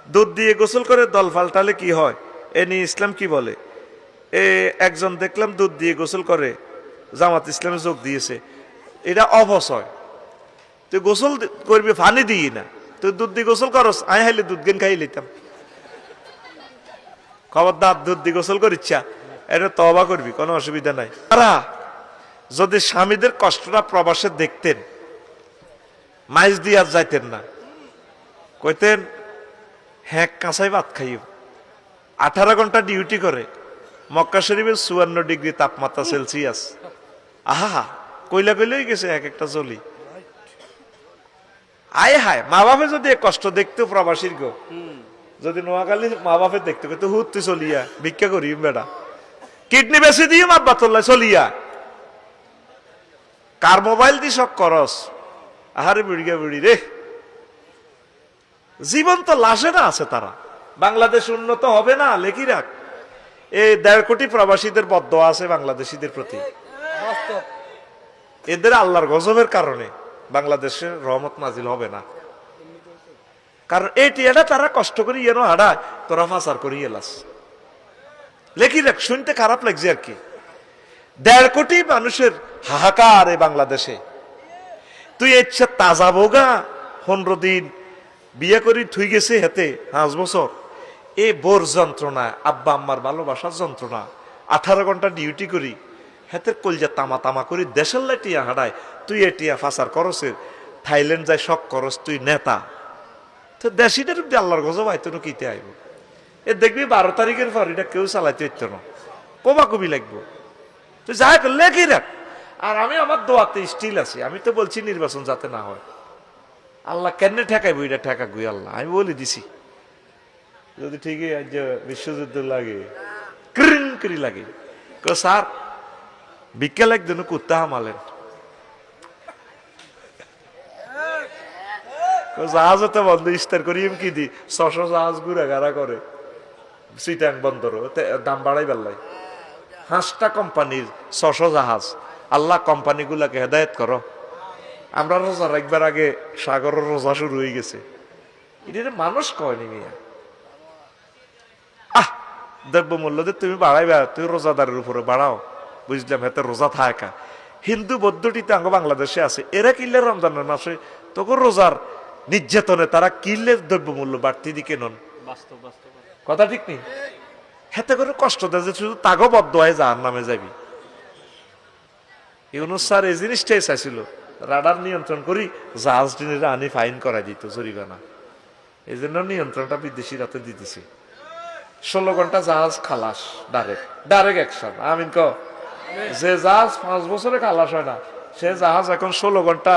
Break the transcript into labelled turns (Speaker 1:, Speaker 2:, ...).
Speaker 1: দুধ দিয়ে গোসল করে দল পাল্টালে কি হয় এ নিয়ে ইসলাম কি বলে? একজন দেখলাম দুধ দিয়ে গোসল করে, জামাত ইসলামে যোগ দিয়েছে, এটা অবশ্যই। তুই গোসল করবি পানি দিই না, তুই দুধ দিয়ে গোসল করস, আমি হাইলে দুধ গেন খাই লিতাম। খবরদার, দুধ দিয়ে গোসল করিচ্ছা এটা তওবা করবি, কোনো অসুবিধা নাই। তারা যদি স্বামীদের কষ্টটা প্রবাসে দেখতেন, মাইজ দিয়ে আর যাইতেন না, কইতেন হ্যাঁ কাঁচাই ভাত খাইও। 18 ঘন্টা ডিউটি করে, মক্কা শরীফের 54 ডিগ্রি তাপমাত্রা সেলসিয়াস। আহা, কইলা কইলেই গেছে এক একটা জলি। আয় হায়, মা বাপে যদি কষ্ট দেখতো প্রবাসীর গো, যদি নোয়াখালী মা বাপে দেখতো, কিন্তু হুত তুই চলিয়া ভিক্ষা করি বেড়া, কিডনি বেশি দিয়ে মাব্বা তোল্লা চলিয়া, কার মোবাইল দিয়ে সব করস। আহারে বুড়িয়া বুড়ি রে, জীবন তো লাশে না আছে। তারা বাংলাদেশ উন্নত হবে না লেখি রাখ। এই 1.5 কোটি প্রবাসীদের বদদোয়া আছে বাংলাদেশীদের প্রতি। এদের আল্লাহর গজবের কারণে বাংলাদেশের রহমত নাজিল হবে না। কারণ এটা তারা কষ্ট করি এনো হাডায়, তোরা ফাঁসার করি এলাস। লেখি রাখ, শুনতে খারাপ লাগছে আর কি। 1.5 কোটি মানুষের হাহাকার এই বাংলাদেশে। তুই ইচ্ছা তাজা বোগা 15 দিন বিয়ে করি থুই গেছে হেতে 5 বছর, এ বোর যন্ত্রণা, আব্বা আম্মার ভালোবাসার যন্ত্রণা, 18 ঘন্টা ডিউটি করি হেতের কলজা তামা তামা করি দেশের লাইটিয়া হাঁটায়। তুই এটিয়া ফাঁসার করসের, থাইল্যান্ড যায় শখ করস, তুই নেতা। তো দেশিটার আল্লাহর গজব আইতো না কিতে আইব। এ দেখবি 12 তারিখের পর এটা কেউ চালাইতে হইতো না, কবা কবি লাগবো। তুই যাই লেখি রাখ। আর আমি আমার দোয়াতে স্টিল আছি, আমি তো বলছি নির্বাচন যাতে না হয়। আল্লাহ কেন ঠেকাইবো, এটা ঠেকা গুই আল্লাহ, আমি বলে দিছি। যদি ঠিকই আজ বিশ্বযুদ্ধ লাগে, ক্রিং করি লাগে, স্যার বিকেল একদিন কুত্তা হামালেন, জাহাজ তো বন্ধ, ইস্তার করি কি দি 600 জাহাজ ঘুরা গাড়া করে সিটাং বন্দর, দাম বাড়াই বেল্লাই। 5টা কোম্পানির 600 জাহাজ। আল্লাহ কোম্পানিগুলাকে হেদায়েত করো। আমরা রোজা রাখবার আগে সাগরের রোজা শুরু হয়ে গেছে। এটা মানুষ কয়নি মিয়া। দ্রব্যমূল্য যে তুমি বাড়াইবা, তুমি রোজাদারের উপরে বাড়াও, বুঝলাম, এতে রোজা থাকা। হিন্দু বৌদ্ধটিতে আঙ্গ বাংলাদেশে আছে, এরা কিনলে রমজানের মাসে তখন রোজার নির্যাতনে তারা কিনলে দ্রব্যমূল্য বাড়তি দিকে নন। কথা ঠিক নেই? হেতে করে কষ্ট দেয় যে শুধু তাগো বদ্ধ হয় যার নামে যাবি। ইউনুস স্যার এই জিনিসটাই চাইছিল, রাডার নিয়ন্ত্রণ করি জাহাজ টিনের আনি ফাইন করা দিত, জরিমানা। এই জন্য নিয়ন্ত্রণটা বিদেশির হাতে দিতেছে। 16 ঘন্টা জাহাজ খালাস, ডাইরেক্ট অ্যাকশন। আমিন ক, যে জাহাজ 5 বছরে খালাস হয় না, সে জাহাজ এখন 16 ঘন্টা